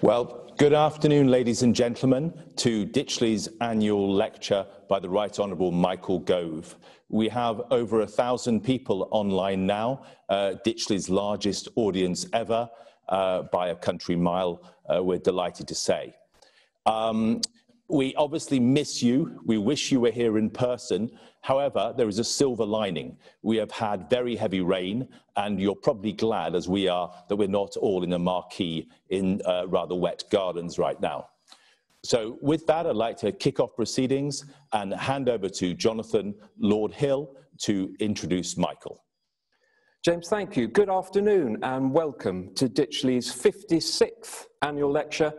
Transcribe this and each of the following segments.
Well, good afternoon, ladies and gentlemen, to Ditchley's annual lecture by the Right Honourable Michael Gove. We have over 1,000 people online now, Ditchley's largest audience ever by a country mile, we're delighted to say. We obviously miss you. We wish you were here in person. However, there is a silver lining. We have had very heavy rain, and you're probably glad, as we are, that we're not all in a marquee in rather wet gardens right now. So with that, I'd like to kick off proceedings and hand over to Jonathan Lord Hill to introduce Michael. James, thank you. Good afternoon and welcome to Ditchley's 56th annual lecture,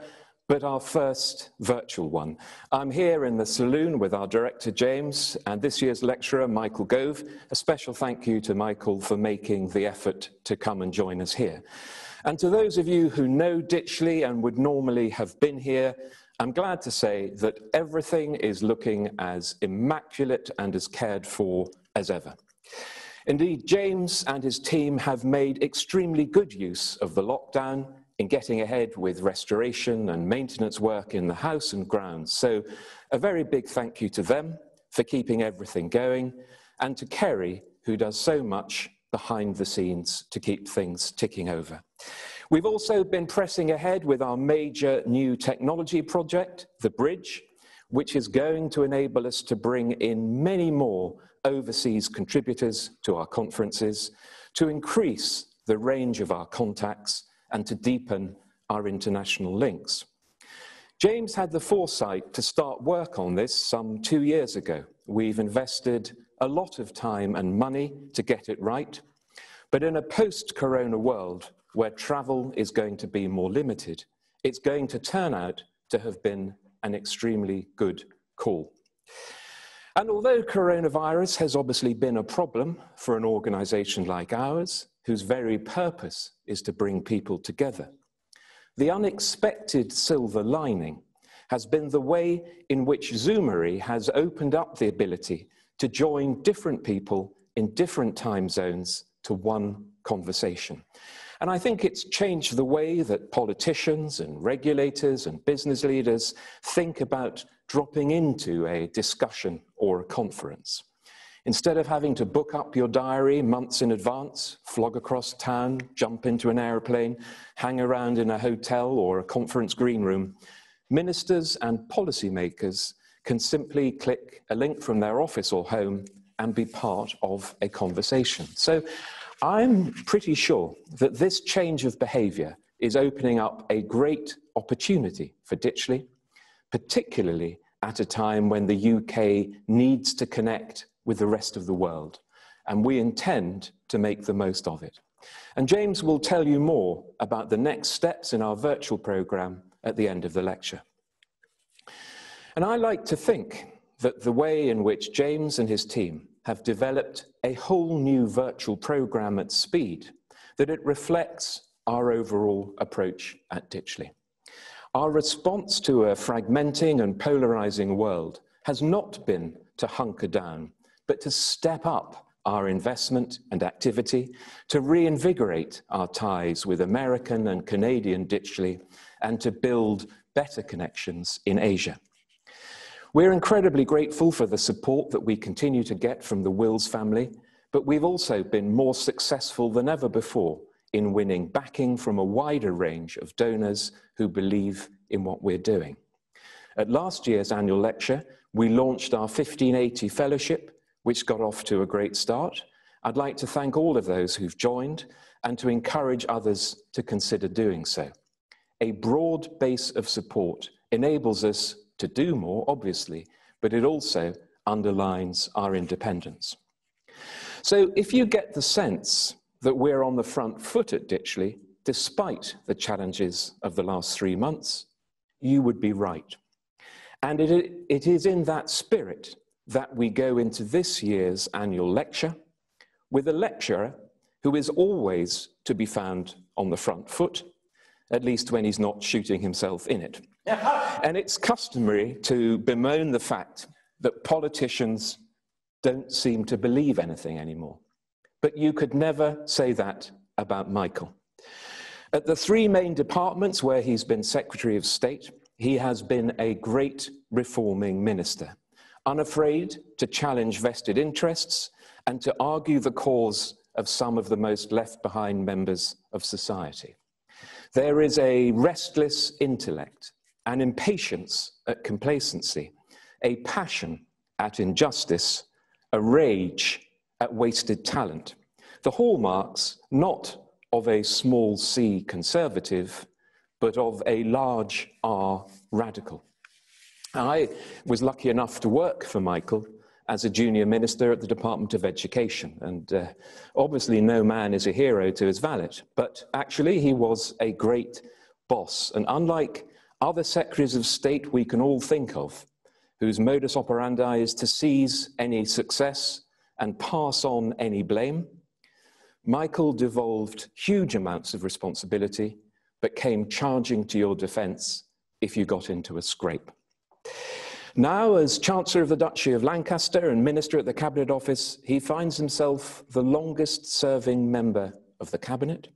but our first virtual one. I'm here in the saloon with our director, James, and this year's lecturer, Michael Gove. A special thank you to Michael for making the effort to come and join us here. And to those of you who know Ditchley and would normally have been here, I'm glad to say that everything is looking as immaculate and as cared for as ever. Indeed, James and his team have made extremely good use of the lockdown in getting ahead with restoration and maintenance work in the house and grounds. So a very big thank you to them for keeping everything going, and to Kerry, who does so much behind the scenes to keep things ticking over. We've also been pressing ahead with our major new technology project, the Bridge, which is going to enable us to bring in many more overseas contributors to our conferences, to increase the range of our contacts, and to deepen our international links. James had the foresight to start work on this some 2 years ago. We've invested a lot of time and money to get it right, but in a post-corona world where travel is going to be more limited, it's going to turn out to have been an extremely good call. And although coronavirus has obviously been a problem for an organisation like ours, whose very purpose is to bring people together, the unexpected silver lining has been the way in which Zoomery has opened up the ability to join different people in different time zones to one conversation. And I think it's changed the way that politicians and regulators and business leaders think about dropping into a discussion or a conference. Instead of having to book up your diary months in advance, flog across town, jump into an aeroplane, hang around in a hotel or a conference green room, ministers and policymakers can simply click a link from their office or home and be part of a conversation. So I'm pretty sure that this change of behaviour is opening up a great opportunity for Ditchley, particularly at a time when the UK needs to connect with the rest of the world, and we intend to make the most of it. And James will tell you more about the next steps in our virtual programme at the end of the lecture. And I like to think that the way in which James and his team have developed a whole new virtual programme at speed, that it reflects our overall approach at Ditchley. Our response to a fragmenting and polarising world has not been to hunker down, but to step up our investment and activity, to reinvigorate our ties with American and Canadian Ditchley, and to build better connections in Asia. We're incredibly grateful for the support that we continue to get from the Wills family, but we've also been more successful than ever before in winning backing from a wider range of donors who believe in what we're doing. At last year's annual lecture, we launched our 1580 Fellowship, which got off to a great start. I'd like to thank all of those who've joined and to encourage others to consider doing so. A broad base of support enables us to do more, obviously, but it also underlines our independence. So if you get the sense that we're on the front foot at Ditchley, despite the challenges of the last 3 months, you would be right. And it is in that spirit that we go into this year's annual lecture with a lecturer who is always to be found on the front foot, at least when he's not shooting himself in it. And it's customary to bemoan the fact that politicians don't seem to believe anything anymore. But you could never say that about Michael. At the three main departments where he's been Secretary of State, he has been a great reforming minister, unafraid to challenge vested interests and to argue the cause of some of the most left behind members of society. There is a restless intellect, an impatience at complacency, a passion at injustice, a rage at wasted talent. The hallmarks not of a small c conservative, but of a large R radical. I was lucky enough to work for Michael as a junior minister at the Department of Education, and obviously no man is a hero to his valet, but actually he was a great boss, and unlike other secretaries of state we can all think of, whose modus operandi is to seize any success and pass on any blame, Michael devolved huge amounts of responsibility, but came charging to your defence if you got into a scrape. Now, as Chancellor of the Duchy of Lancaster and Minister at the Cabinet Office, he finds himself the longest-serving member of the Cabinet,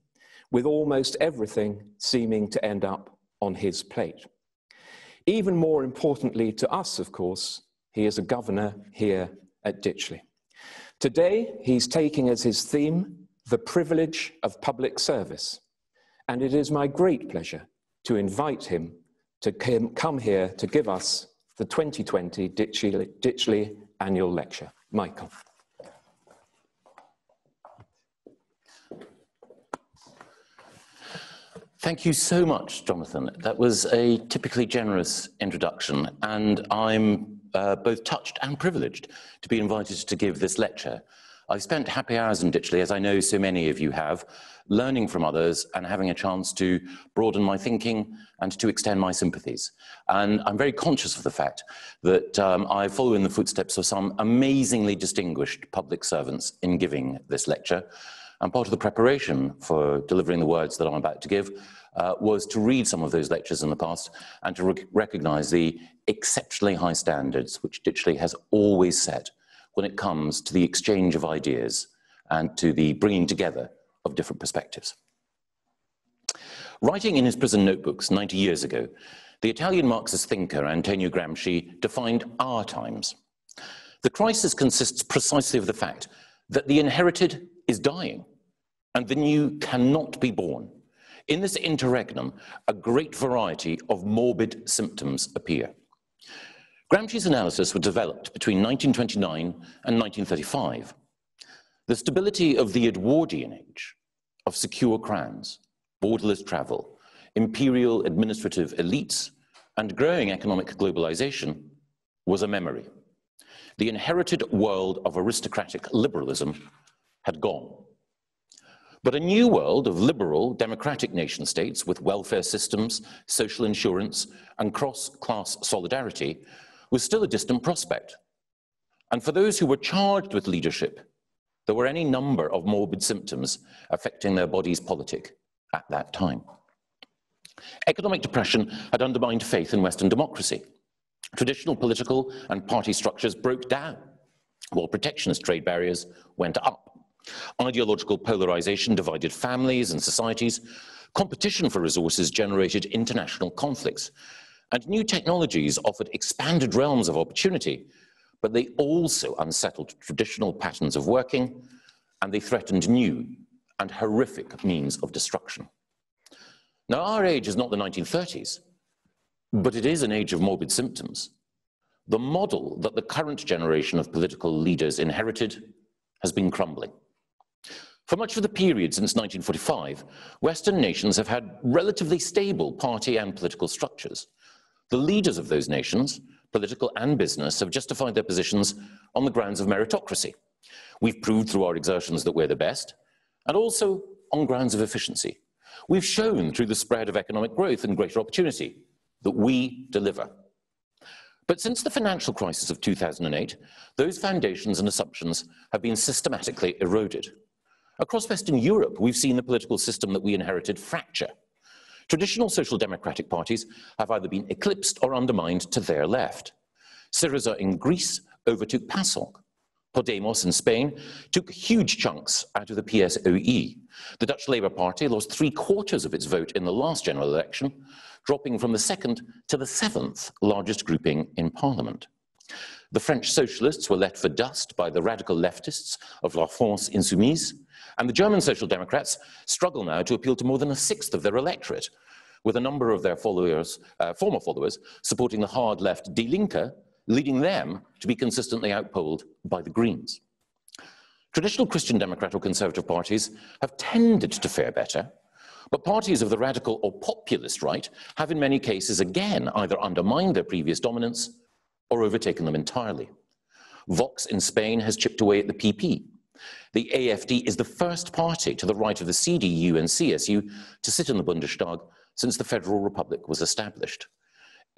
with almost everything seeming to end up on his plate. Even more importantly to us, of course, he is a governor here at Ditchley. Today, he's taking as his theme the privilege of public service, and it is my great pleasure to invite him to come here to give us the 2020 Ditchley Annual Lecture. Michael. Thank you so much, Jonathan. That was a typically generous introduction, and I'm both touched and privileged to be invited to give this lecture. I've spent happy hours in Ditchley, as I know so many of you have, learning from others and having a chance to broaden my thinking and to extend my sympathies. And I'm very conscious of the fact that I follow in the footsteps of some amazingly distinguished public servants in giving this lecture. And part of the preparation for delivering the words that I'm about to give was to read some of those lectures in the past and to recognise the exceptionally high standards which Ditchley has always set when it comes to the exchange of ideas and to the bringing together of different perspectives. Writing in his prison notebooks 90 years ago, the Italian Marxist thinker Antonio Gramsci defined our times. The crisis consists precisely of the fact that the inherited is dying and the new cannot be born. In this interregnum, a great variety of morbid symptoms appear. Gramsci's analysis was developed between 1929 and 1935. The stability of the Edwardian age, of secure crowns, borderless travel, imperial administrative elites, and growing economic globalization was a memory. The inherited world of aristocratic liberalism had gone. But a new world of liberal, democratic nation states with welfare systems, social insurance, and cross-class solidarity was still a distant prospect. And for those who were charged with leadership, there were any number of morbid symptoms affecting their body's politic at that time. Economic depression had undermined faith in Western democracy. Traditional political and party structures broke down, while protectionist trade barriers went up. Ideological polarization divided families and societies. Competition for resources generated international conflicts. And new technologies offered expanded realms of opportunity, but they also unsettled traditional patterns of working, and they threatened new and horrific means of destruction. Now, our age is not the 1930s, but it is an age of morbid symptoms. The model that the current generation of political leaders inherited has been crumbling. For much of the period since 1945, Western nations have had relatively stable party and political structures. The leaders of those nations, political and business, have justified their positions on the grounds of meritocracy. We've proved through our exertions that we're the best, and also on grounds of efficiency. We've shown through the spread of economic growth and greater opportunity that we deliver. But since the financial crisis of 2008, those foundations and assumptions have been systematically eroded. Across Western Europe, we've seen the political system that we inherited fracture. Traditional social democratic parties have either been eclipsed or undermined to their left. Syriza in Greece overtook PASOK. Podemos in Spain took huge chunks out of the PSOE. The Dutch Labour Party lost 3/4 of its vote in the last general election, dropping from the second to the 7th largest grouping in Parliament. The French socialists were left for dust by the radical leftists of La France Insoumise, and the German Social Democrats struggle now to appeal to more than 1/6 of their electorate, with a number of their followers, former followers supporting the hard left Die Linke, leading them to be consistently outpolled by the Greens. Traditional Christian Democrat or Conservative parties have tended to fare better, but parties of the radical or populist right have in many cases again either undermined their previous dominance or overtaken them entirely. Vox in Spain has chipped away at the PP. The AfD is the first party to the right of the CDU and CSU to sit in the Bundestag since the Federal Republic was established.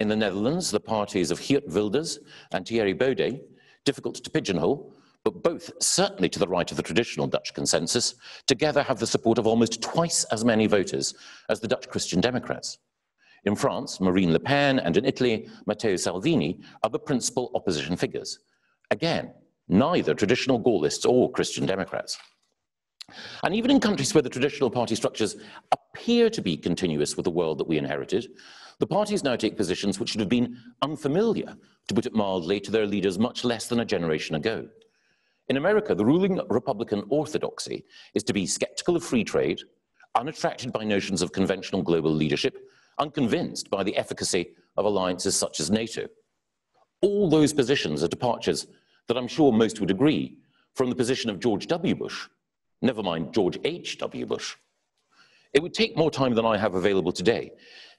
In the Netherlands, the parties of Geert Wilders and Thierry Baudet, difficult to pigeonhole, but both certainly to the right of the traditional Dutch consensus, together have the support of almost twice as many voters as the Dutch Christian Democrats. In France, Marine Le Pen, and in Italy, Matteo Salvini are the principal opposition figures. Again, neither traditional Gaullists or Christian Democrats. And even in countries where the traditional party structures appear to be continuous with the world that we inherited, the parties now take positions which should have been unfamiliar, to put it mildly, to their leaders much less than a generation ago. In America, the ruling Republican orthodoxy is to be skeptical of free trade, unattracted by notions of conventional global leadership, unconvinced by the efficacy of alliances such as NATO. All those positions are departures that I'm sure most would agree from the position of George W. Bush, never mind George H.W. Bush. It would take more time than I have available today.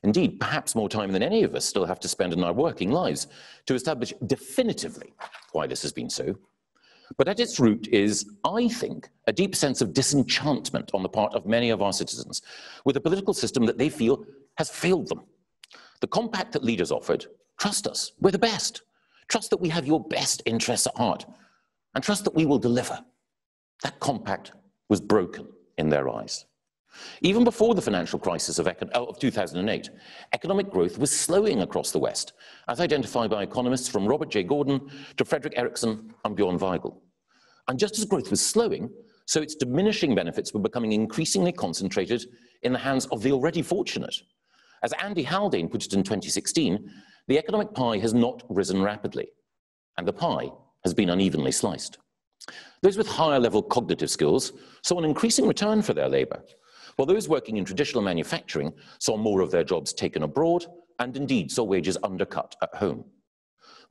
Indeed, perhaps more time than any of us still have to spend in our working lives to establish definitively why this has been so. But at its root is, I think, a deep sense of disenchantment on the part of many of our citizens with a political system that they feel has failed them. The compact that leaders offered, trust us, we're the best. Trust that we have your best interests at heart, and trust that we will deliver. That compact was broken in their eyes. Even before the financial crisis of 2008, economic growth was slowing across the West, as identified by economists from Robert J. Gordon to Frederick Ericsson and Bjorn Weigel. And just as growth was slowing, so its diminishing benefits were becoming increasingly concentrated in the hands of the already fortunate. As Andy Haldane put it in 2016, the economic pie has not risen rapidly, and the pie has been unevenly sliced. Those with higher level cognitive skills saw an increasing return for their labour, while those working in traditional manufacturing saw more of their jobs taken abroad and indeed saw wages undercut at home.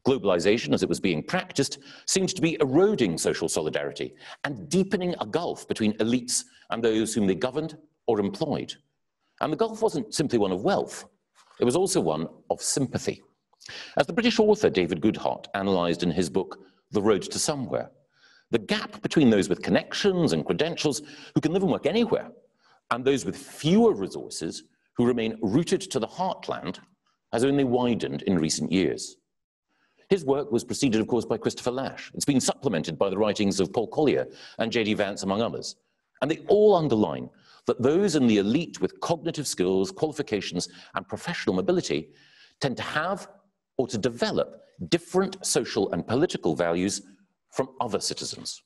Globalization, as it was being practiced, seemed to be eroding social solidarity and deepening a gulf between elites and those whom they governed or employed. And the gulf wasn't simply one of wealth, it was also one of sympathy. As the British author David Goodhart analysed in his book, The Road to Somewhere, the gap between those with connections and credentials who can live and work anywhere and those with fewer resources who remain rooted to the heartland has only widened in recent years. His work was preceded, of course, by Christopher Lash. It's been supplemented by the writings of Paul Collier and J.D. Vance, among others. And they all underline that those in the elite with cognitive skills, qualifications, and professional mobility tend to have or to develop different social and political values from other citizens.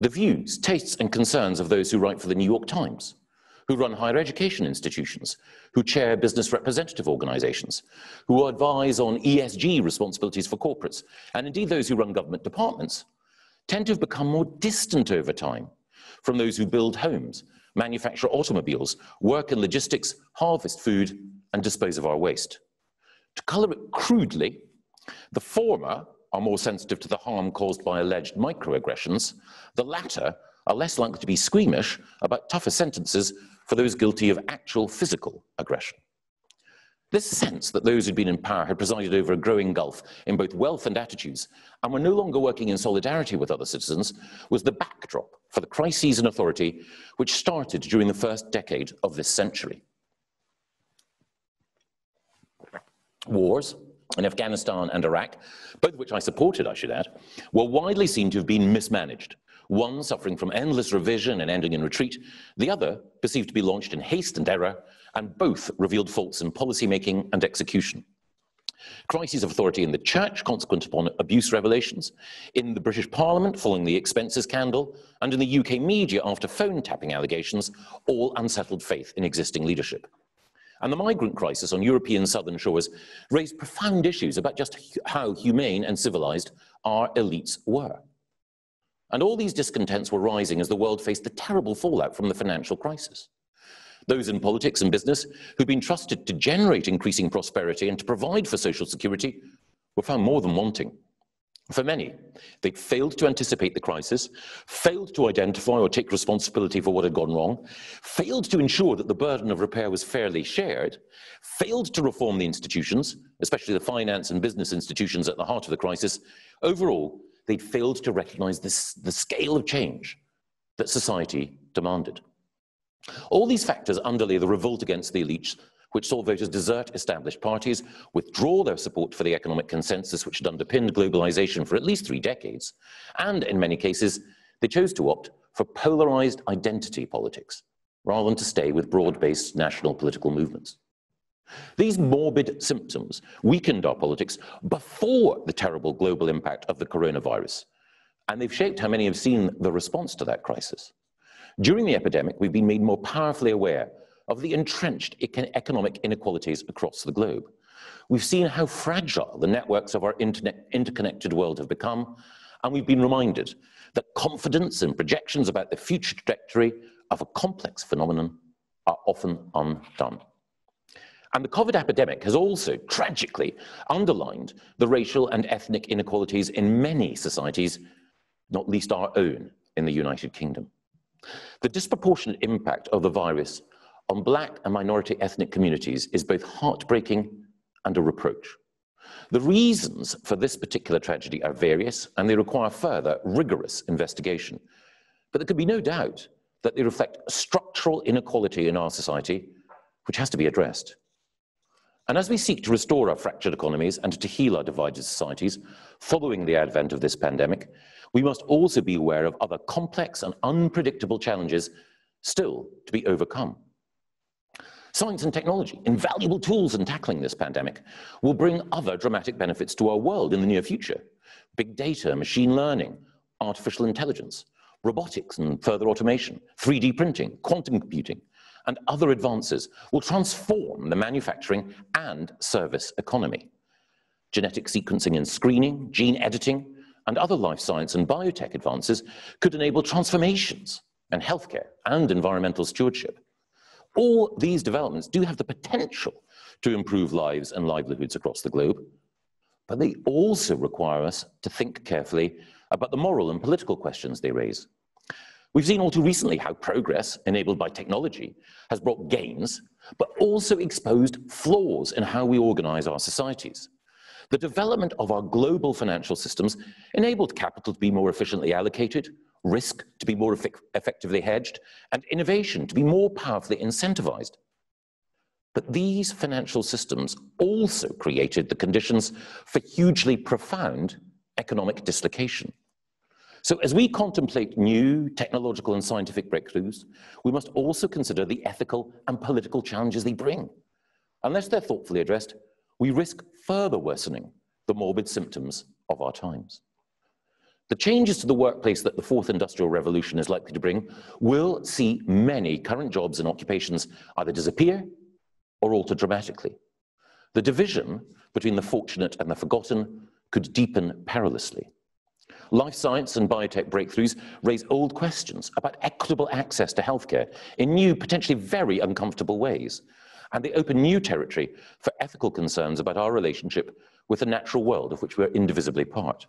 The views, tastes, and concerns of those who write for the New York Times, who run higher education institutions, who chair business representative organizations, who advise on ESG responsibilities for corporates, and indeed those who run government departments, tend to have become more distant over time from those who build homes, manufacture automobiles, work in logistics, harvest food, and dispose of our waste. To colour it crudely, the former are more sensitive to the harm caused by alleged microaggressions. The latter are less likely to be squeamish about tougher sentences for those guilty of actual physical aggression. This sense that those who'd been in power had presided over a growing gulf in both wealth and attitudes and were no longer working in solidarity with other citizens was the backdrop for the crises in authority which started during the first decade of this century. Wars in Afghanistan and Iraq, both of which I supported, I should add, were widely seen to have been mismanaged. One suffering from endless revision and ending in retreat, the other perceived to be launched in haste and error, and both revealed faults in policy making and execution. Crises of authority in the church, consequent upon abuse revelations, in the British Parliament following the expenses scandal, and in the UK media after phone tapping allegations, all unsettled faith in existing leadership. And the migrant crisis on European southern shores raised profound issues about just how humane and civilized our elites were. And all these discontents were rising as the world faced the terrible fallout from the financial crisis. Those in politics and business who'd been trusted to generate increasing prosperity and to provide for social security were found more than wanting. For many, they'd failed to anticipate the crisis, failed to identify or take responsibility for what had gone wrong, failed to ensure that the burden of repair was fairly shared, failed to reform the institutions, especially the finance and business institutions at the heart of the crisis. Overall, they'd failed to recognize the scale of change that society demanded. All these factors underlay the revolt against the elites, which saw voters desert established parties, withdraw their support for the economic consensus which had underpinned globalization for at least 3 decades, and in many cases, they chose to opt for polarized identity politics, rather than to stay with broad-based national political movements. These morbid symptoms weakened our politics before the terrible global impact of the coronavirus, and they've shaped how many have seen the response to that crisis. During the epidemic, we've been made more powerfully aware of the entrenched economic inequalities across the globe. We've seen how fragile the networks of our interconnected world have become, and we've been reminded that confidence and projections about the future trajectory of a complex phenomenon are often undone. And the COVID epidemic has also tragically underlined the racial and ethnic inequalities in many societies, not least our own in the United Kingdom. The disproportionate impact of the virus on Black and minority ethnic communities is both heartbreaking and a reproach. The reasons for this particular tragedy are various, and they require further rigorous investigation. But there can be no doubt that they reflect structural inequality in our society, which has to be addressed. And as we seek to restore our fractured economies and to heal our divided societies following the advent of this pandemic, we must also be aware of other complex and unpredictable challenges still to be overcome. Science and technology, invaluable tools in tackling this pandemic, will bring other dramatic benefits to our world in the near future. Big data, machine learning, artificial intelligence, robotics and further automation, 3D printing, quantum computing, and other advances will transform the manufacturing and service economy. Genetic sequencing and screening, gene editing, and other life science and biotech advances could enable transformations in healthcare and environmental stewardship. All these developments do have the potential to improve lives and livelihoods across the globe, but they also require us to think carefully about the moral and political questions they raise. We've seen all too recently how progress enabled by technology has brought gains, but also exposed flaws in how we organize our societies. The development of our global financial systems enabled capital to be more efficiently allocated, risk to be more effectively hedged, and innovation to be more powerfully incentivized. But these financial systems also created the conditions for hugely profound economic dislocation. So as we contemplate new technological and scientific breakthroughs, we must also consider the ethical and political challenges they bring. Unless they're thoughtfully addressed, we risk further worsening the morbid symptoms of our times. The changes to the workplace that the fourth industrial revolution is likely to bring will see many current jobs and occupations either disappear or alter dramatically. The division between the fortunate and the forgotten could deepen perilously. Life science and biotech breakthroughs raise old questions about equitable access to healthcare in new, potentially very uncomfortable ways, and they open new territory for ethical concerns about our relationship with the natural world of which we're indivisibly part.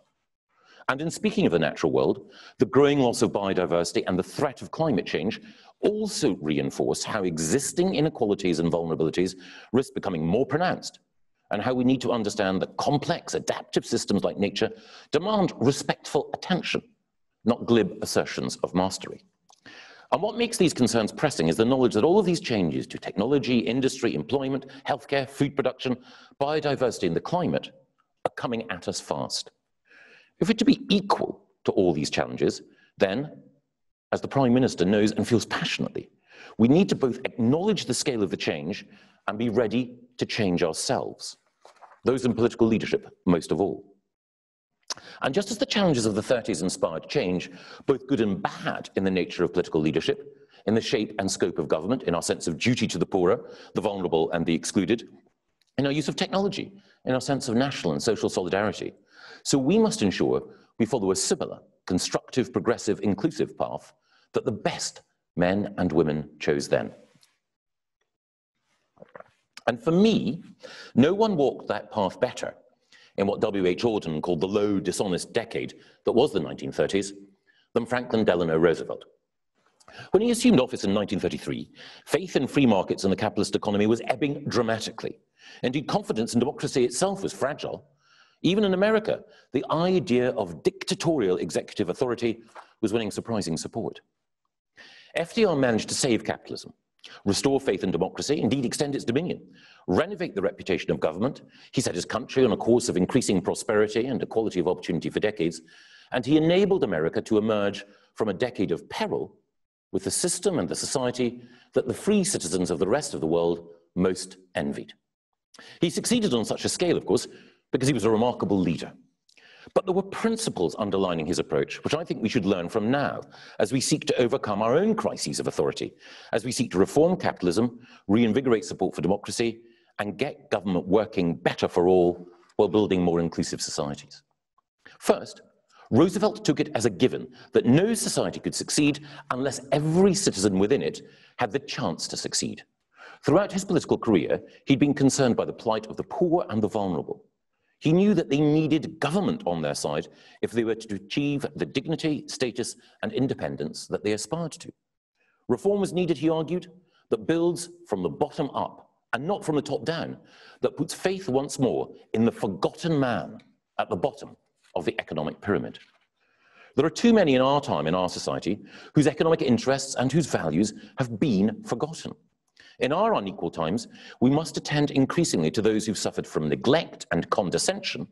And in speaking of the natural world, the growing loss of biodiversity and the threat of climate change also reinforce how existing inequalities and vulnerabilities risk becoming more pronounced, and how we need to understand that complex adaptive systems like nature demand respectful attention, not glib assertions of mastery. And what makes these concerns pressing is the knowledge that all of these changes to technology, industry, employment, healthcare, food production, biodiversity, and the climate are coming at us fast. If we're to be equal to all these challenges, then, as the Prime Minister knows and feels passionately, we need to both acknowledge the scale of the change and be ready to change ourselves. those in political leadership most of all. And just as the challenges of the 30s inspired change, both good and bad in the nature of political leadership, in the shape and scope of government, in our sense of duty to the poorer, the vulnerable and the excluded, in our use of technology, in our sense of national and social solidarity. So we must ensure we follow a similar, constructive, progressive, inclusive path that the best men and women chose then. And for me, no one walked that path better in what W.H. Auden called the Low Dishonest Decade that was the 1930s than Franklin Delano Roosevelt. When he assumed office in 1933, faith in free markets and the capitalist economy was ebbing dramatically. Indeed, confidence in democracy itself was fragile. Even in America, the idea of dictatorial executive authority was winning surprising support. FDR managed to save capitalism, restore faith in democracy, indeed extend its dominion, renovate the reputation of government. He set his country on a course of increasing prosperity and equality of opportunity for decades, and he enabled America to emerge from a decade of peril with the system and the society that the free citizens of the rest of the world most envied. He succeeded on such a scale, of course, because he was a remarkable leader. But there were principles underlining his approach, which I think we should learn from now, as we seek to overcome our own crises of authority, as we seek to reform capitalism, reinvigorate support for democracy, and get government working better for all while building more inclusive societies. First, Roosevelt took it as a given that no society could succeed unless every citizen within it had the chance to succeed. Throughout his political career, he'd been concerned by the plight of the poor and the vulnerable. He knew that they needed government on their side if they were to achieve the dignity, status, and independence that they aspired to. Reform was needed, he argued, that builds from the bottom up and not from the top down, that puts faith once more in the forgotten man at the bottom of the economic pyramid. There are too many in our time, in our society, whose economic interests and whose values have been forgotten. In our unequal times, we must attend increasingly to those who've suffered from neglect and condescension,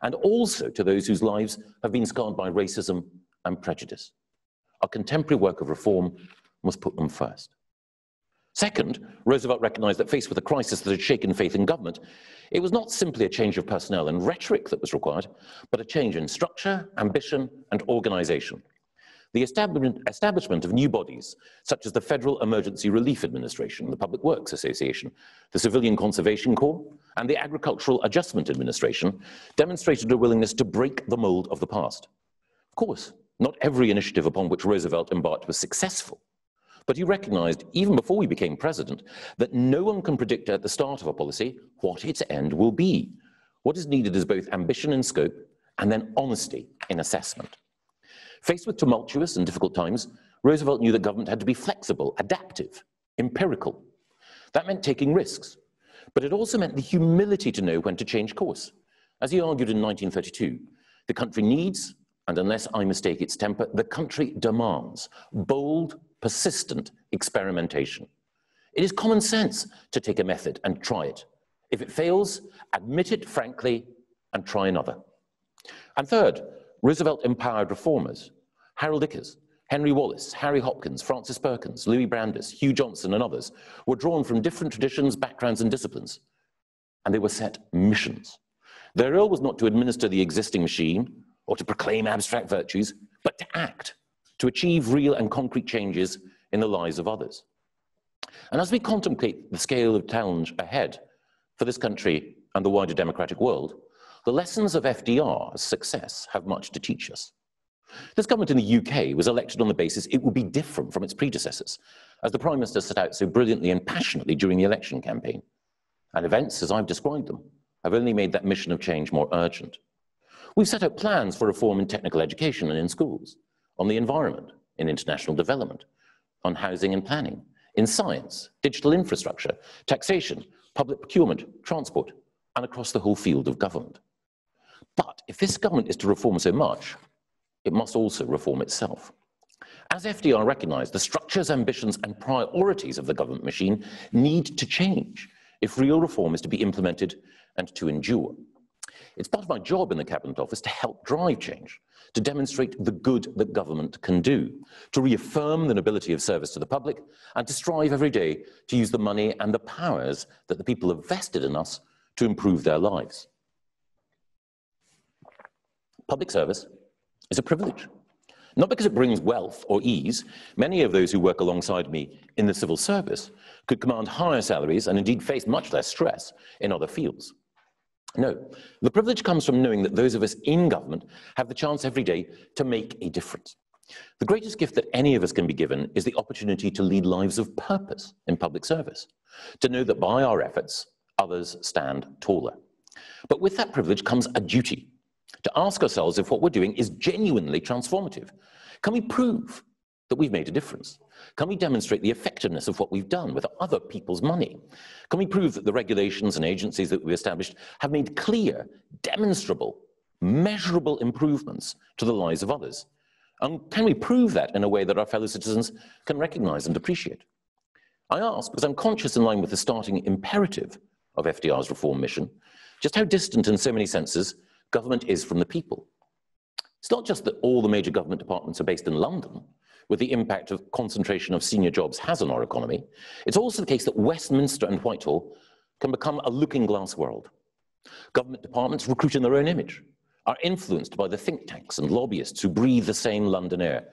and also to those whose lives have been scarred by racism and prejudice. Our contemporary work of reform must put them first. Second, Roosevelt recognized that faced with a crisis that had shaken faith in government, it was not simply a change of personnel and rhetoric that was required, but a change in structure, ambition, and organization. The establishment of new bodies, such as the Federal Emergency Relief Administration, the Public Works Association, the Civilian Conservation Corps, and the Agricultural Adjustment Administration, demonstrated a willingness to break the mold of the past. Of course, not every initiative upon which Roosevelt embarked was successful, but he recognized, even before he became president, that no one can predict at the start of a policy what its end will be. What is needed is both ambition in scope and then honesty in assessment. Faced with tumultuous and difficult times, Roosevelt knew that government had to be flexible, adaptive, empirical. That meant taking risks, but it also meant the humility to know when to change course. As he argued in 1932, the country needs, and unless I mistake its temper, the country demands bold, persistent experimentation. It is common sense to take a method and try it. If it fails, admit it frankly and try another. And third, Roosevelt empowered reformers. Harold Ickes, Henry Wallace, Harry Hopkins, Francis Perkins, Louis Brandeis, Hugh Johnson, and others were drawn from different traditions, backgrounds, and disciplines, and they were set missions. Their role was not to administer the existing machine or to proclaim abstract virtues, but to act, to achieve real and concrete changes in the lives of others. And as we contemplate the scale of challenge ahead for this country and the wider democratic world, the lessons of FDR's success have much to teach us. This government in the UK was elected on the basis it would be different from its predecessors, as the Prime Minister set out so brilliantly and passionately during the election campaign. And events, as I've described them, have only made that mission of change more urgent. We've set out plans for reform in technical education and in schools, on the environment, in international development, on housing and planning, in science, digital infrastructure, taxation, public procurement, transport, and across the whole field of government. But if this government is to reform so much, it must also reform itself. As FDR recognized, the structures, ambitions, and priorities of the government machine need to change if real reform is to be implemented and to endure. It's part of my job in the Cabinet Office to help drive change, to demonstrate the good that government can do, to reaffirm the nobility of service to the public, and to strive every day to use the money and the powers that the people have vested in us to improve their lives. public service is a privilege. Not because it brings wealth or ease. Many of those who work alongside me in the civil service could command higher salaries and indeed face much less stress in other fields. No, the privilege comes from knowing that those of us in government have the chance every day to make a difference. The greatest gift that any of us can be given is the opportunity to lead lives of purpose in public service, to know that by our efforts, others stand taller. But with that privilege comes a duty, to ask ourselves if what we're doing is genuinely transformative. Can we prove that we've made a difference? Can we demonstrate the effectiveness of what we've done with other people's money? Can we prove that the regulations and agencies that we've established have made clear, demonstrable, measurable improvements to the lives of others? And can we prove that in a way that our fellow citizens can recognise and appreciate? I ask because I'm conscious, in line with the starting imperative of FDR's reform mission, just how distant in so many senses government is from the people. It's not just that all the major government departments are based in London, with the impact of concentration of senior jobs has on our economy. It's also the case that Westminster and Whitehall can become a looking-glass world. Government departments recruit in their own image, are influenced by the think tanks and lobbyists who breathe the same London air,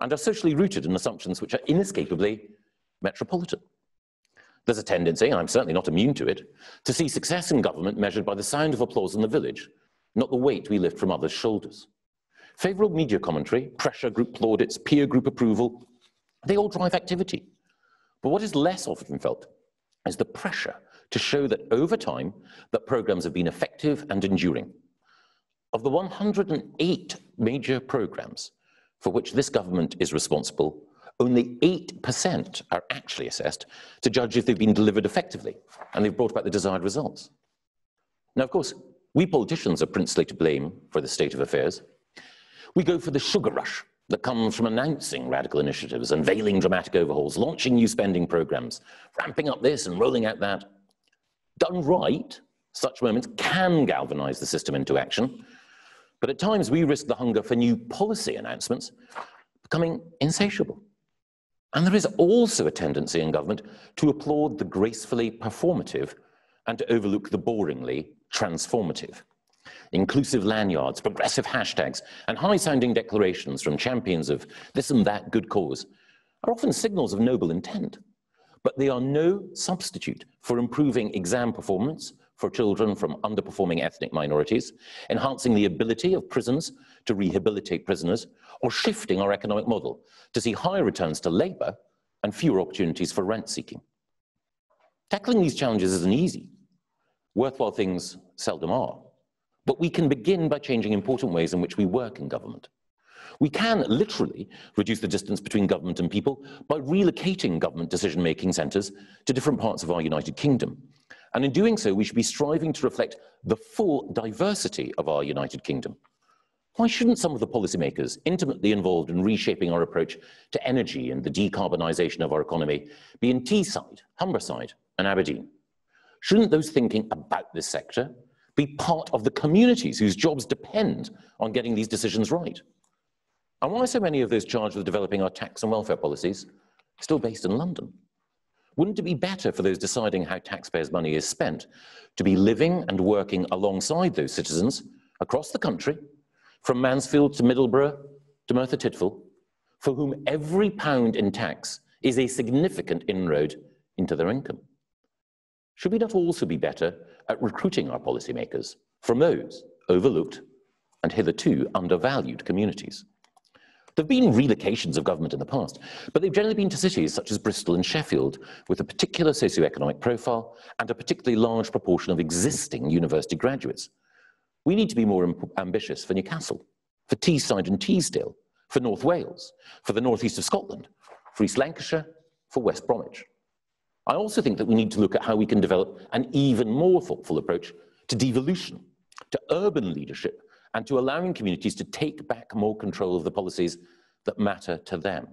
and are socially rooted in assumptions which are inescapably metropolitan. There's a tendency, and I'm certainly not immune to it, to see success in government measured by the sound of applause in the village, not the weight we lift from others' shoulders. Favourable media commentary, pressure group plaudits, peer group approval, they all drive activity. But what is less often felt is the pressure to show that over time, that programmes have been effective and enduring. Of the 108 major programmes for which this government is responsible, only 8% are actually assessed to judge if they've been delivered effectively and they've brought about the desired results. Now, of course, we politicians are principally to blame for the state of affairs. We go for the sugar rush that comes from announcing radical initiatives, unveiling dramatic overhauls, launching new spending programmes, ramping up this and rolling out that. Done right, such moments can galvanise the system into action, but at times we risk the hunger for new policy announcements becoming insatiable. And there is also a tendency in government to applaud the gracefully performative and to overlook the boringly transformative. Inclusive lanyards, progressive hashtags, and high-sounding declarations from champions of this and that good cause are often signals of noble intent, but they are no substitute for improving exam performance for children from underperforming ethnic minorities, enhancing the ability of prisons to rehabilitate prisoners, or shifting our economic model to see higher returns to labour and fewer opportunities for rent-seeking. Tackling these challenges isn't easy. Worthwhile things seldom are. But we can begin by changing important ways in which we work in government. We can literally reduce the distance between government and people by relocating government decision-making centres to different parts of our United Kingdom. And in doing so, we should be striving to reflect the full diversity of our United Kingdom. Why shouldn't some of the policymakers intimately involved in reshaping our approach to energy and the decarbonisation of our economy be in Teesside, Humberside and Aberdeen? Shouldn't those thinking about this sector be part of the communities whose jobs depend on getting these decisions right? And why are so many of those charged with developing our tax and welfare policies still based in London? Wouldn't it be better for those deciding how taxpayers' money is spent to be living and working alongside those citizens across the country, from Mansfield to Middlesbrough to Merthyr Tydfil, for whom every pound in tax is a significant inroad into their income? Should we not also be better at recruiting our policymakers from those overlooked and hitherto undervalued communities? There have been relocations of government in the past, but they've generally been to cities such as Bristol and Sheffield, with a particular socioeconomic profile and a particularly large proportion of existing university graduates. We need to be more ambitious for Newcastle, for Teesside and Teesdale, for North Wales, for the northeast of Scotland, for East Lancashire, for West Bromwich. I also think that we need to look at how we can develop an even more thoughtful approach to devolution, to urban leadership, and to allowing communities to take back more control of the policies that matter to them.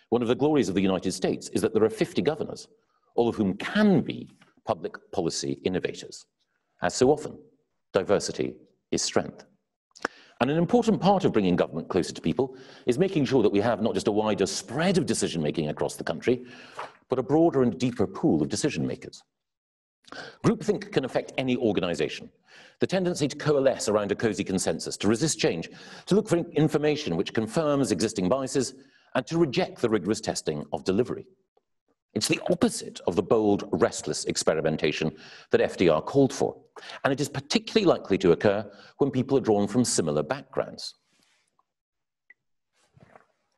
One of the glories of the United States is that there are 50 governors, all of whom can be public policy innovators. As so often, diversity is strength. And an important part of bringing government closer to people is making sure that we have not just a wider spread of decision-making across the country, but a broader and deeper pool of decision-makers. Groupthink can affect any organisation. The tendency to coalesce around a cosy consensus, to resist change, to look for information which confirms existing biases, and to reject the rigorous testing of delivery. It's the opposite of the bold, restless experimentation that FDR called for, and it is particularly likely to occur when people are drawn from similar backgrounds.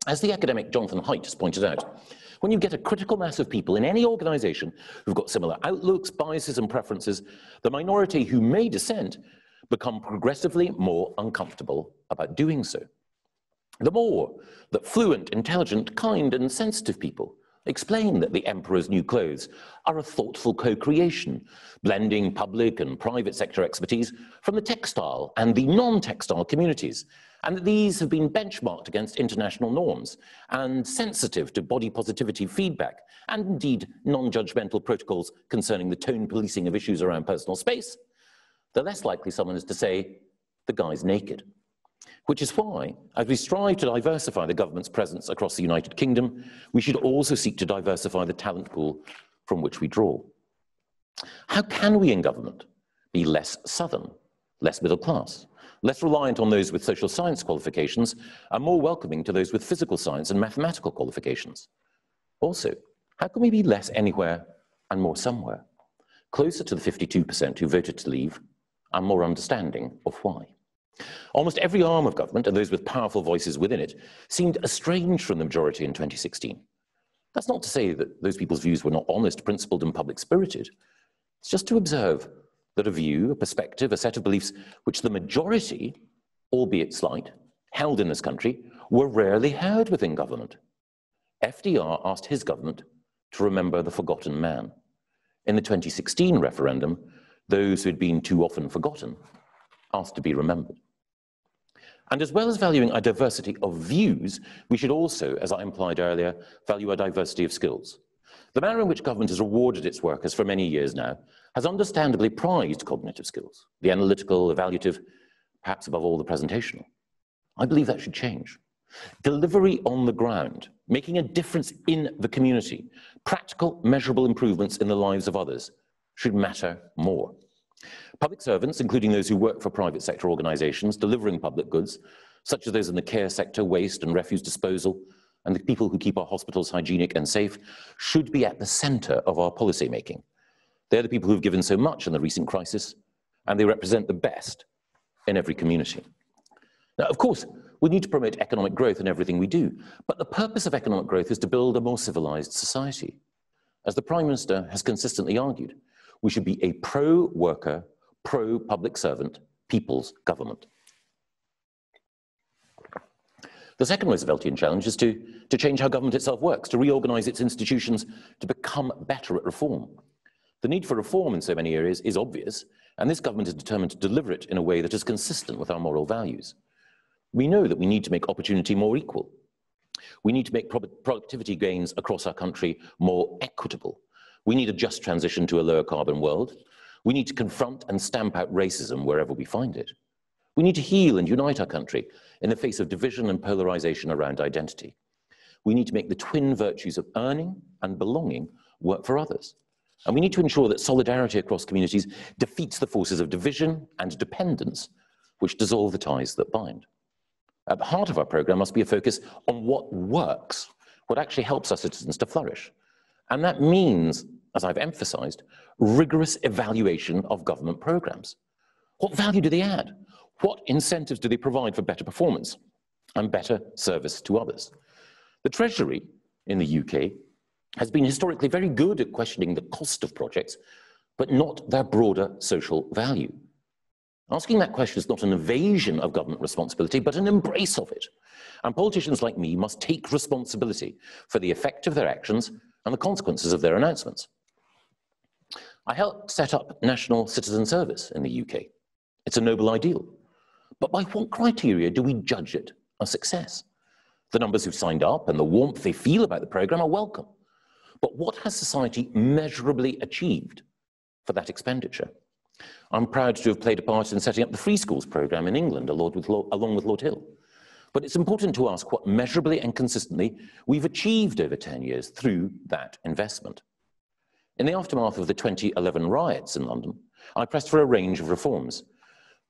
As the academic Jonathan Haidt has pointed out, when you get a critical mass of people in any organisation who've got similar outlooks, biases and preferences, the minority who may dissent become progressively more uncomfortable about doing so. The more that fluent, intelligent, kind and sensitive people explain that the emperor's new clothes are a thoughtful co-creation, blending public and private sector expertise from the textile and the non-textile communities, and that these have been benchmarked against international norms and sensitive to body positivity feedback and indeed non-judgmental protocols concerning the tone policing of issues around personal space, the less likely someone is to say, the guy's naked. Which is why, as we strive to diversify the government's presence across the United Kingdom, we should also seek to diversify the talent pool from which we draw. How can we in government be less southern, less middle class, less reliant on those with social science qualifications, and more welcoming to those with physical science and mathematical qualifications? Also, how can we be less anywhere and more somewhere, closer to the 52% who voted to leave, and more understanding of why? Almost every arm of government, and those with powerful voices within it, seemed estranged from the majority in 2016. That's not to say that those people's views were not honest, principled, and public-spirited. It's just to observe that a view, a perspective, a set of beliefs which the majority, albeit slight, held in this country, were rarely heard within government. FDR asked his government to remember the forgotten man. In the 2016 referendum, those who had been too often forgotten asked to be remembered. And as well as valuing a diversity of views, we should also, as I implied earlier, value a diversity of skills. The manner in which government has rewarded its workers for many years now has understandably prized cognitive skills, the analytical, evaluative, perhaps above all the presentational. I believe that should change. Delivery on the ground, making a difference in the community, practical, measurable improvements in the lives of others should matter more. Public servants, including those who work for private sector organisations delivering public goods, such as those in the care sector, waste and refuse disposal, and the people who keep our hospitals hygienic and safe, should be at the centre of our policy making. They're the people who've given so much in the recent crisis, and they represent the best in every community. Now, of course, we need to promote economic growth in everything we do, but the purpose of economic growth is to build a more civilised society. As the Prime Minister has consistently argued, we should be a pro-worker, pro-public servant, people's government. The second Rooseveltian challenge is to change how government itself works, to reorganise its institutions to become better at reform. The need for reform in so many areas is obvious, and this government is determined to deliver it in a way that is consistent with our moral values. We know that we need to make opportunity more equal. We need to make productivity gains across our country more equitable. We need a just transition to a lower carbon world. We need to confront and stamp out racism wherever we find it. We need to heal and unite our country in the face of division and polarization around identity. We need to make the twin virtues of earning and belonging work for others. And we need to ensure that solidarity across communities defeats the forces of division and dependence, which dissolve the ties that bind. At the heart of our programme must be a focus on what works, what actually helps our citizens to flourish. And that means, as I've emphasised, rigorous evaluation of government programmes. What value do they add? What incentives do they provide for better performance and better service to others? The Treasury in the UK has been historically very good at questioning the cost of projects, but not their broader social value. Asking that question is not an evasion of government responsibility, but an embrace of it. And politicians like me must take responsibility for the effect of their actions and the consequences of their announcements. I helped set up National Citizen Service in the UK. It's a noble ideal. But by what criteria do we judge it a success? The numbers who've signed up and the warmth they feel about the programme are welcome. But what has society measurably achieved for that expenditure? I'm proud to have played a part in setting up the Free Schools programme in England, along with Lord Hill. But it's important to ask what measurably and consistently we've achieved over 10 years through that investment. In the aftermath of the 2011 riots in London, I pressed for a range of reforms.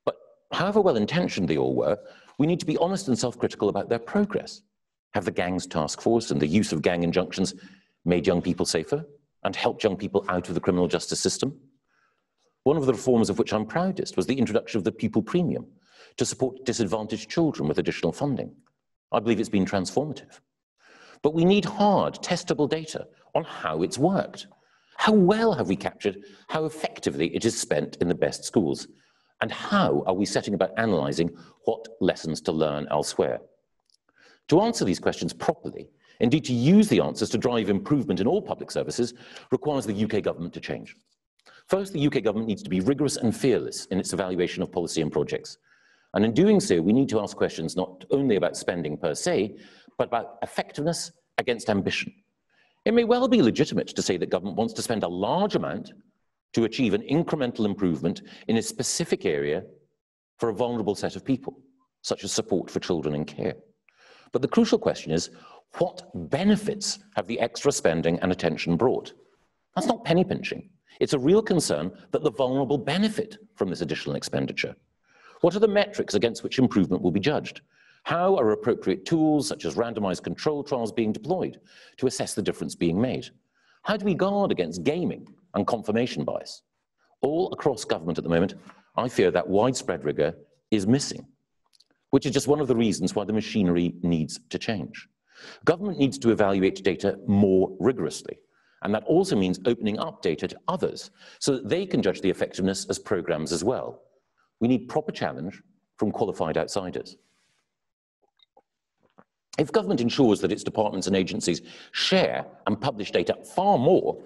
But however well-intentioned they all were, we need to be honest and self-critical about their progress. Have the gangs task force and the use of gang injunctions made young people safer and helped young people out of the criminal justice system? One of the reforms of which I'm proudest was the introduction of the Pupil Premium to support disadvantaged children with additional funding. I believe it's been transformative. But we need hard, testable data on how it's worked. How well have we captured how effectively it is spent in the best schools? And how are we setting about analysing what lessons to learn elsewhere? To answer these questions properly, indeed to use the answers to drive improvement in all public services, requires the UK government to change. First, the UK government needs to be rigorous and fearless in its evaluation of policy and projects. And in doing so, we need to ask questions not only about spending per se, but about effectiveness against ambition. It may well be legitimate to say that government wants to spend a large amount to achieve an incremental improvement in a specific area for a vulnerable set of people, such as support for children in care. But the crucial question is, what benefits have the extra spending and attention brought? That's not penny pinching. It's a real concern that the vulnerable benefit from this additional expenditure. What are the metrics against which improvement will be judged? How are appropriate tools, such as randomized control trials, being deployed to assess the difference being made? How do we guard against gaming and confirmation bias? All across government at the moment, I fear that widespread rigor is missing, which is just one of the reasons why the machinery needs to change. Government needs to evaluate data more rigorously, and that also means opening up data to others so that they can judge the effectiveness as programs as well. We need proper challenge from qualified outsiders. If government ensures that its departments and agencies share and publish data far more,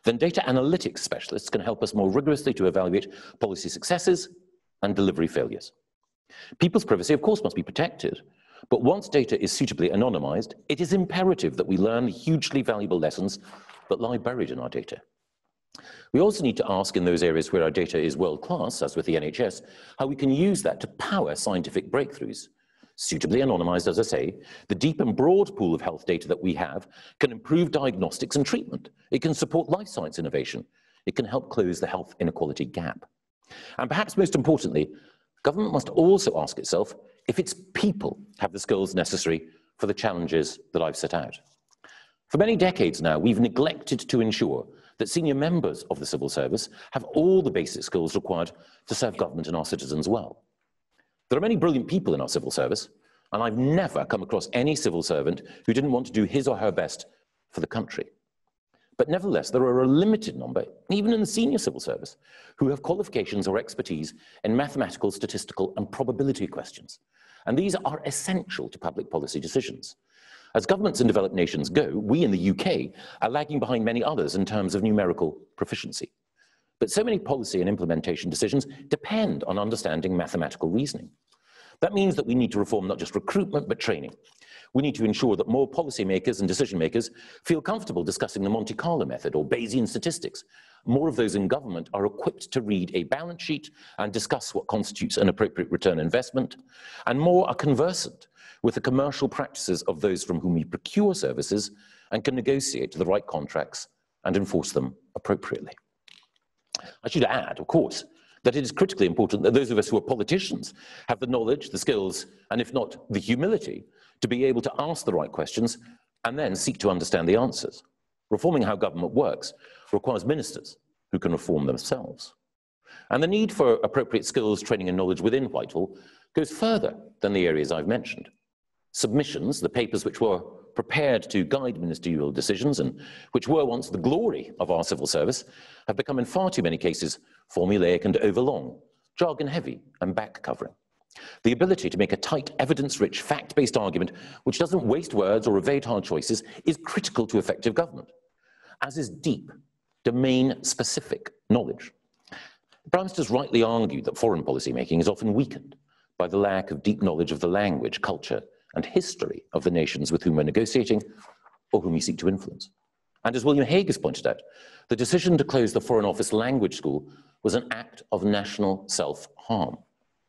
then data analytics specialists can help us more rigorously to evaluate policy successes and delivery failures. People's privacy, of course, must be protected, but once data is suitably anonymized, it is imperative that we learn the hugely valuable lessons that lie buried in our data. We also need to ask, in those areas where our data is world-class, as with the NHS, how we can use that to power scientific breakthroughs. Suitably anonymized, as I say, the deep and broad pool of health data that we have can improve diagnostics and treatment. It can support life science innovation. It can help close the health inequality gap. And perhaps most importantly, government must also ask itself if its people have the skills necessary for the challenges that I've set out. For many decades now, we've neglected to ensure that senior members of the civil service have all the basic skills required to serve government and our citizens well. There are many brilliant people in our civil service, and I've never come across any civil servant who didn't want to do his or her best for the country. But nevertheless, there are a limited number, even in the senior civil service, who have qualifications or expertise in mathematical, statistical, and probability questions. And these are essential to public policy decisions. As governments in developed nations go, we in the UK are lagging behind many others in terms of numerical proficiency. But so many policy and implementation decisions depend on understanding mathematical reasoning. That means that we need to reform not just recruitment, but training. We need to ensure that more policymakers and decision makers feel comfortable discussing the Monte Carlo method or Bayesian statistics. More of those in government are equipped to read a balance sheet and discuss what constitutes an appropriate return on investment, and more are conversant with the commercial practices of those from whom we procure services and can negotiate the right contracts and enforce them appropriately. I should add, of course, that it is critically important that those of us who are politicians have the knowledge, the skills, and if not, the humility to be able to ask the right questions and then seek to understand the answers. Reforming how government works requires ministers who can reform themselves. And the need for appropriate skills, training, and knowledge within Whitehall goes further than the areas I've mentioned. Submissions, the papers which were prepared to guide ministerial decisions and which were once the glory of our civil service, have become in far too many cases formulaic and overlong, jargon-heavy and back-covering. The ability to make a tight, evidence-rich, fact-based argument which doesn't waste words or evade hard choices is critical to effective government, as is deep, domain-specific knowledge. The Prime Minister's rightly argued that foreign policy making is often weakened by the lack of deep knowledge of the language, culture, and history of the nations with whom we're negotiating or whom we seek to influence. And as William Hague has pointed out, the decision to close the Foreign Office Language School was an act of national self-harm.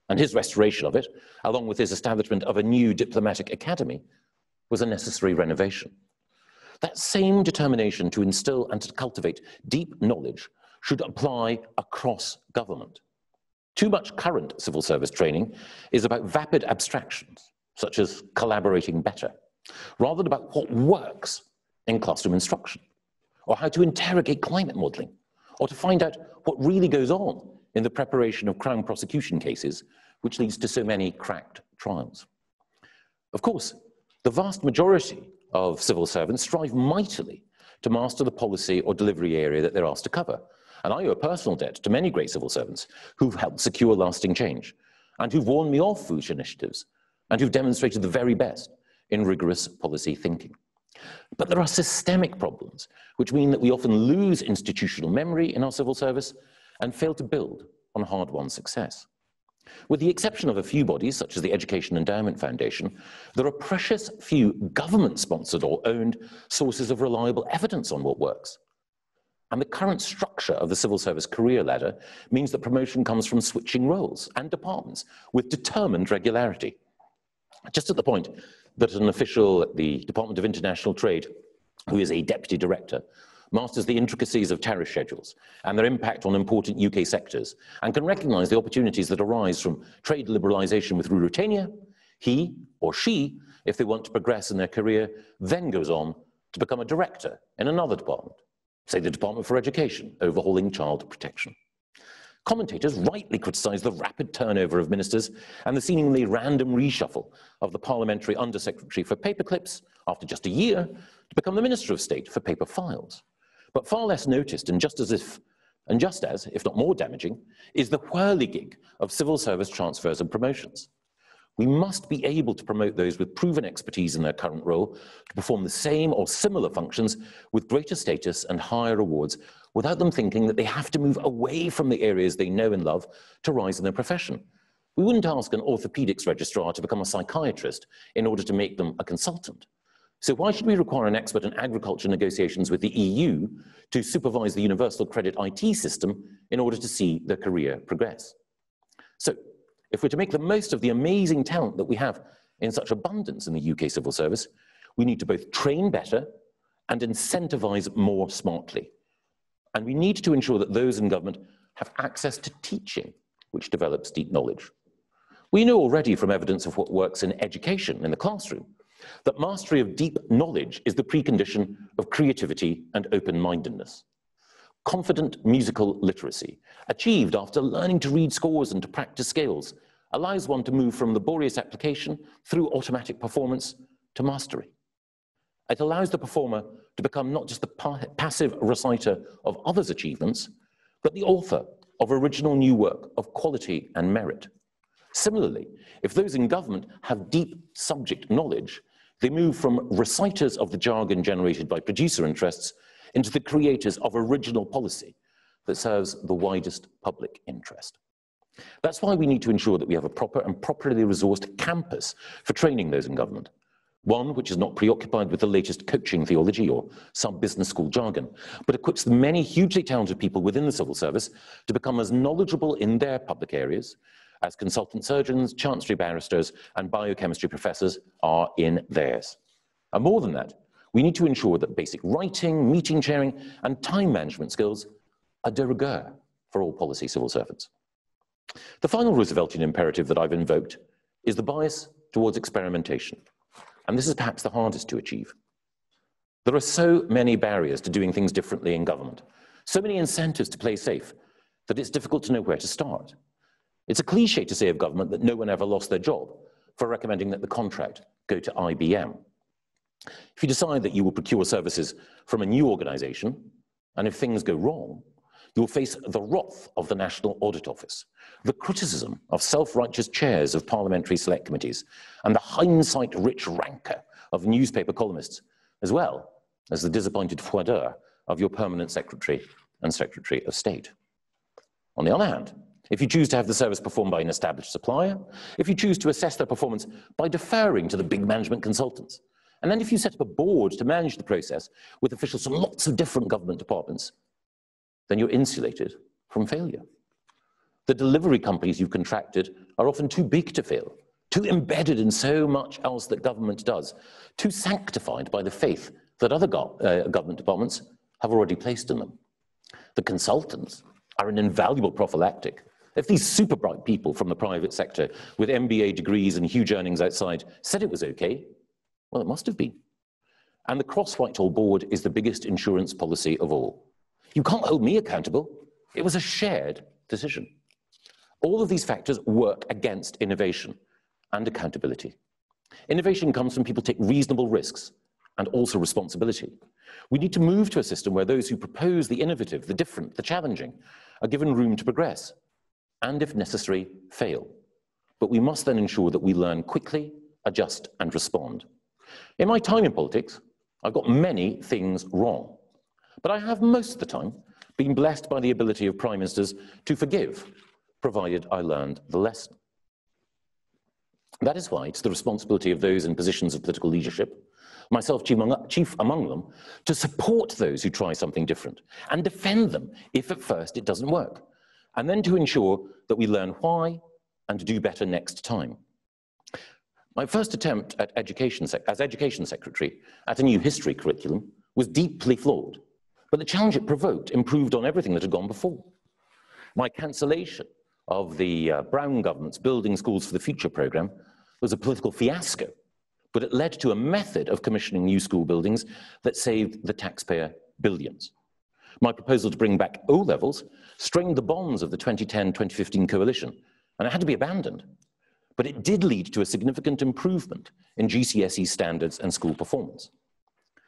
And his restoration of it, along with his establishment of a new diplomatic academy, was a necessary renovation. That same determination to instill and to cultivate deep knowledge should apply across government. Too much current civil service training is about vapid abstractions, such as collaborating better, rather than about what works in classroom instruction, or how to interrogate climate modelling, or to find out what really goes on in the preparation of Crown prosecution cases, which leads to so many cracked trials. Of course, the vast majority of civil servants strive mightily to master the policy or delivery area that they're asked to cover. And I owe a personal debt to many great civil servants who've helped secure lasting change, and who've warned me off foolish initiatives, and who've demonstrated the very best in rigorous policy thinking. But there are systemic problems, which mean that we often lose institutional memory in our civil service and fail to build on hard-won success. With the exception of a few bodies, such as the Education Endowment Foundation, there are precious few government-sponsored or owned sources of reliable evidence on what works. And the current structure of the civil service career ladder means that promotion comes from switching roles and departments with determined regularity. Just at the point that an official at the Department of International Trade, who is a deputy director, masters the intricacies of tariff schedules and their impact on important UK sectors, and can recognise the opportunities that arise from trade liberalisation with Ruritania, he or she, if they want to progress in their career, then goes on to become a director in another department, say the Department for Education, overhauling child protection. Commentators rightly criticise the rapid turnover of ministers and the seemingly random reshuffle of the parliamentary undersecretary for paperclips after just a year to become the Minister of State for paper files. But far less noticed, and just as, if not more damaging, is the whirligig of civil service transfers and promotions. We must be able to promote those with proven expertise in their current role to perform the same or similar functions with greater status and higher rewards, without them thinking that they have to move away from the areas they know and love to rise in their profession. We wouldn't ask an orthopedics registrar to become a psychiatrist in order to make them a consultant. So why should we require an expert in agriculture negotiations with the EU to supervise the universal credit IT system in order to see their career progress? So, if we're to make the most of the amazing talent that we have in such abundance in the UK civil service, we need to both train better and incentivise more smartly. And we need to ensure that those in government have access to teaching, which develops deep knowledge. We know already from evidence of what works in education in the classroom that mastery of deep knowledge is the precondition of creativity and open-mindedness. Confident musical literacy, achieved after learning to read scores and to practice scales, allows one to move from laborious application through automatic performance to mastery. It allows the performer to become not just the passive reciter of others' achievements, but the author of original new work of quality and merit. Similarly, if those in government have deep subject knowledge, they move from reciters of the jargon generated by producer interests into the creators of original policy that serves the widest public interest. That's why we need to ensure that we have a proper and properly resourced campus for training those in government. One which is not preoccupied with the latest coaching theology or some business school jargon, but equips the many hugely talented people within the civil service to become as knowledgeable in their public areas as consultant surgeons, chancery barristers, and biochemistry professors are in theirs. And more than that, we need to ensure that basic writing, meeting chairing, and time management skills are de rigueur for all policy civil servants. The final Rooseveltian imperative that I've invoked is the bias towards experimentation. And this is perhaps the hardest to achieve. There are so many barriers to doing things differently in government, so many incentives to play safe, that it's difficult to know where to start. It's a cliche to say of government that no one ever lost their job for recommending that the contract go to IBM. If you decide that you will procure services from a new organisation, and if things go wrong, you'll face the wrath of the National Audit Office, the criticism of self-righteous chairs of parliamentary select committees, and the hindsight-rich rancour of newspaper columnists, as well as the disappointed foi d'oeil of your permanent Secretary and Secretary of State. On the other hand, if you choose to have the service performed by an established supplier, if you choose to assess their performance by deferring to the big management consultants, and then if you set up a board to manage the process with officials from lots of different government departments, then you're insulated from failure. The delivery companies you've contracted are often too big to fail, too embedded in so much else that government does, too sanctified by the faith that other government departments have already placed in them. The consultants are an invaluable prophylactic. If these super bright people from the private sector with MBA degrees and huge earnings outside said it was okay, well, it must have been. And the Cross-Whitehall board is the biggest insurance policy of all. You can't hold me accountable. It was a shared decision. All of these factors work against innovation and accountability. Innovation comes from people take reasonable risks and also responsibility. We need to move to a system where those who propose the innovative, the different, the challenging are given room to progress and, if necessary, fail. But we must then ensure that we learn quickly, adjust and respond. In my time in politics, I've got many things wrong, but I have most of the time been blessed by the ability of prime ministers to forgive, provided I learned the lesson. That is why it's the responsibility of those in positions of political leadership, myself chief among them, to support those who try something different and defend them if at first it doesn't work, and then to ensure that we learn why and to do better next time. My first attempt at as Education Secretary at a new history curriculum was deeply flawed, but the challenge it provoked improved on everything that had gone before. My cancellation of the Brown government's Building Schools for the Future programme was a political fiasco, but it led to a method of commissioning new school buildings that saved the taxpayer billions. My proposal to bring back O-levels strained the bonds of the 2010-2015 coalition, and it had to be abandoned. But it did lead to a significant improvement in GCSE standards and school performance.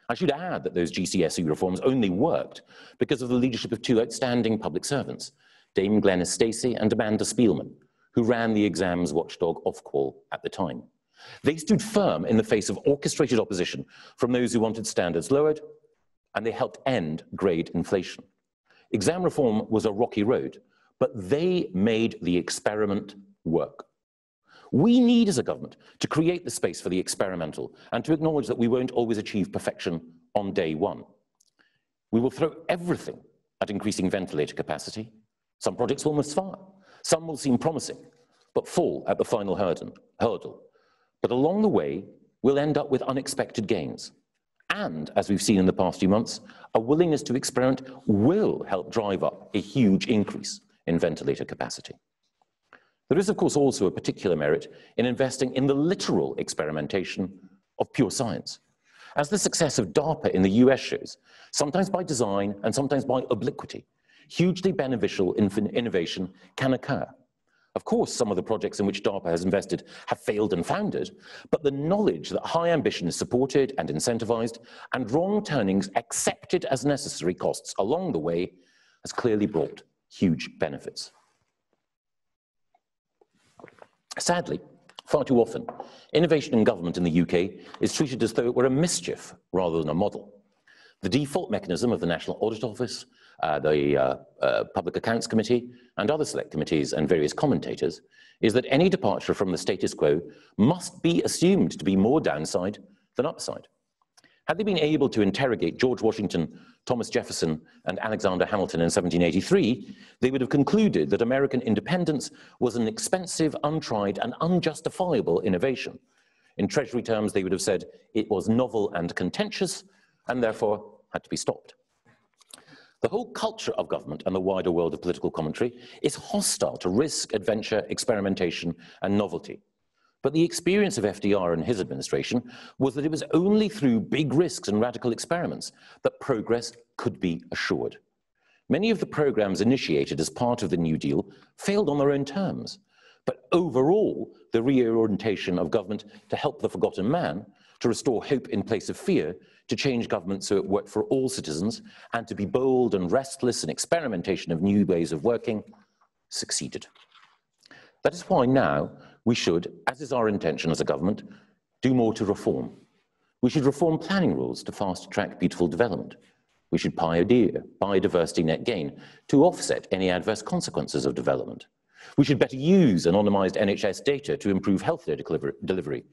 I should add that those GCSE reforms only worked because of the leadership of two outstanding public servants, Dame Glenys Stacey and Amanda Spielman, who ran the exams watchdog Ofqual at the time. They stood firm in the face of orchestrated opposition from those who wanted standards lowered, and they helped end grade inflation. Exam reform was a rocky road, but they made the experiment work. We need, as a government, to create the space for the experimental and to acknowledge that we won't always achieve perfection on day one. We will throw everything at increasing ventilator capacity. Some projects will misfire. Some will seem promising, but fall at the final hurdle. But along the way, we'll end up with unexpected gains. And, as we've seen in the past few months, a willingness to experiment will help drive up a huge increase in ventilator capacity. There is, of course, also a particular merit in investing in the literal experimentation of pure science. As the success of DARPA in the US shows, sometimes by design and sometimes by obliquity, hugely beneficial innovation can occur. Of course, some of the projects in which DARPA has invested have failed and foundered, but the knowledge that high ambition is supported and incentivized and wrong turnings accepted as necessary costs along the way has clearly brought huge benefits. Sadly, far too often, innovation in government in the UK is treated as though it were a mischief rather than a model. The default mechanism of the National Audit Office, the Public Accounts Committee, and other select committees and various commentators is that any departure from the status quo must be assumed to be more downside than upside. Had they been able to interrogate George Washington, Thomas Jefferson, and Alexander Hamilton in 1783, they would have concluded that American independence was an expensive, untried, and unjustifiable innovation. In Treasury terms, they would have said it was novel and contentious, and therefore had to be stopped. The whole culture of government and the wider world of political commentary is hostile to risk, adventure, experimentation, and novelty. But the experience of FDR and his administration was that it was only through big risks and radical experiments that progress could be assured. Many of the programs initiated as part of the New Deal failed on their own terms. But overall, the reorientation of government to help the forgotten man, to restore hope in place of fear, to change government so it worked for all citizens, and to be bold and restless in experimentation of new ways of working, succeeded. That is why now we should, as is our intention as a government, do more to reform. We should reform planning rules to fast-track beautiful development. We should pioneer biodiversity net gain to offset any adverse consequences of development. We should better use anonymised NHS data to improve healthcare delivery.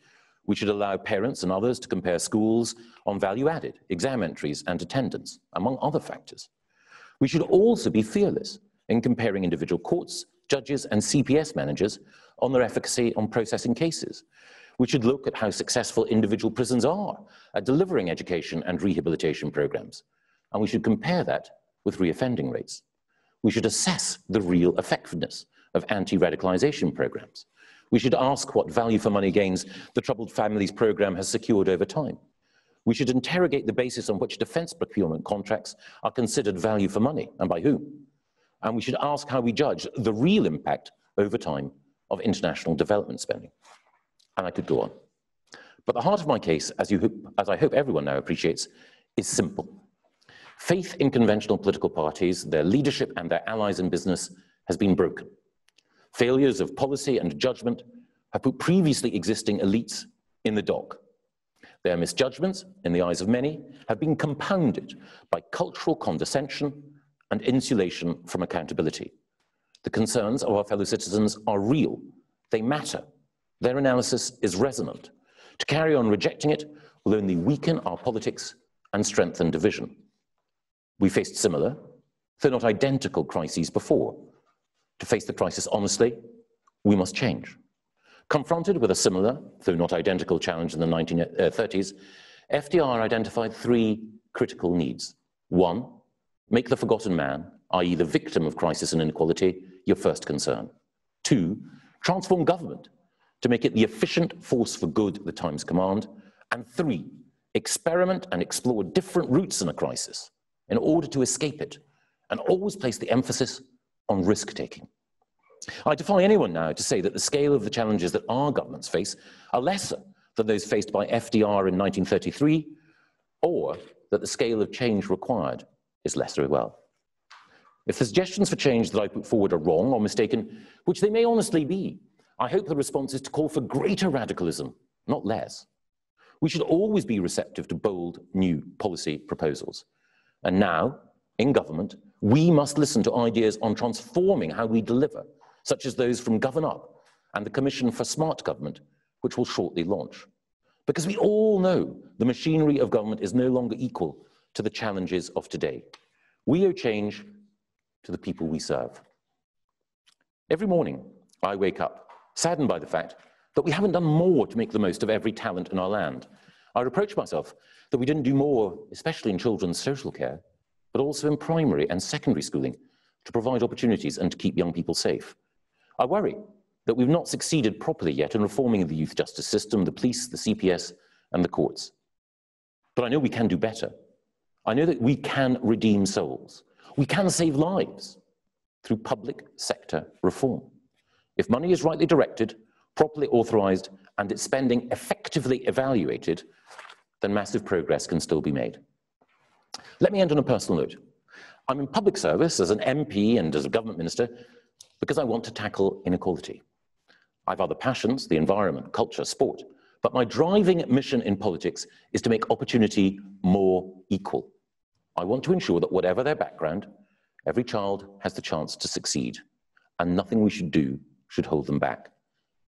We should allow parents and others to compare schools on value added, exam entries, and attendance, among other factors. We should also be fearless in comparing individual courts, judges, and CPS managers on their efficacy on processing cases. We should look at how successful individual prisons are at delivering education and rehabilitation programs, and we should compare that with reoffending rates. We should assess the real effectiveness of anti-radicalisation programs. We should ask what value for money gains the Troubled Families Programme has secured over time. We should interrogate the basis on which defence procurement contracts are considered value for money and by whom. And we should ask how we judge the real impact over time of international development spending. And I could go on. But the heart of my case, as I hope everyone now appreciates, is simple. Faith in conventional political parties, their leadership and their allies in business has been broken. Failures of policy and judgment have put previously existing elites in the dock. Their misjudgments, in the eyes of many, have been compounded by cultural condescension and insulation from accountability. The concerns of our fellow citizens are real. They matter. Their analysis is resonant. To carry on rejecting it will only weaken our politics and strengthen division. We faced similar, though not identical, crises before. To face the crisis honestly, we must change. Confronted with a similar, though not identical, challenge in the 1930s, FDR identified three critical needs. One, make the forgotten man, i.e. the victim of crisis and inequality, your first concern. Two, transform government to make it the efficient force for good the times command. And three, experiment and explore different routes in a crisis in order to escape it, and always place the emphasis on risk-taking. I defy anyone now to say that the scale of the challenges that our governments face are lesser than those faced by FDR in 1933, or that the scale of change required is lesser as well. If the suggestions for change that I put forward are wrong or mistaken, which they may honestly be, I hope the response is to call for greater radicalism, not less. We should always be receptive to bold, new policy proposals. And now, in government, we must listen to ideas on transforming how we deliver, such as those from Govern Up and the Commission for Smart Government, which will shortly launch. Because we all know the machinery of government is no longer equal to the challenges of today. We owe change to the people we serve. Every morning, I wake up saddened by the fact that we haven't done more to make the most of every talent in our land. I reproach myself that we didn't do more, especially in children's social care, but also in primary and secondary schooling, to provide opportunities and to keep young people safe. I worry that we've not succeeded properly yet in reforming the youth justice system, the police, the CPS, and the courts. But I know we can do better. I know that we can redeem souls. We can save lives through public sector reform. If money is rightly directed, properly authorised, and its spending effectively evaluated, then massive progress can still be made. Let me end on a personal note. I'm in public service as an MP and as a government minister because I want to tackle inequality. I have other passions, the environment, culture, sport, but my driving mission in politics is to make opportunity more equal. I want to ensure that whatever their background, every child has the chance to succeed, and nothing we should do should hold them back.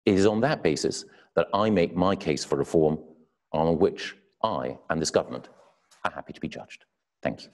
It is on that basis that I make my case for reform, on which I and this government are happy to be judged. Thank you.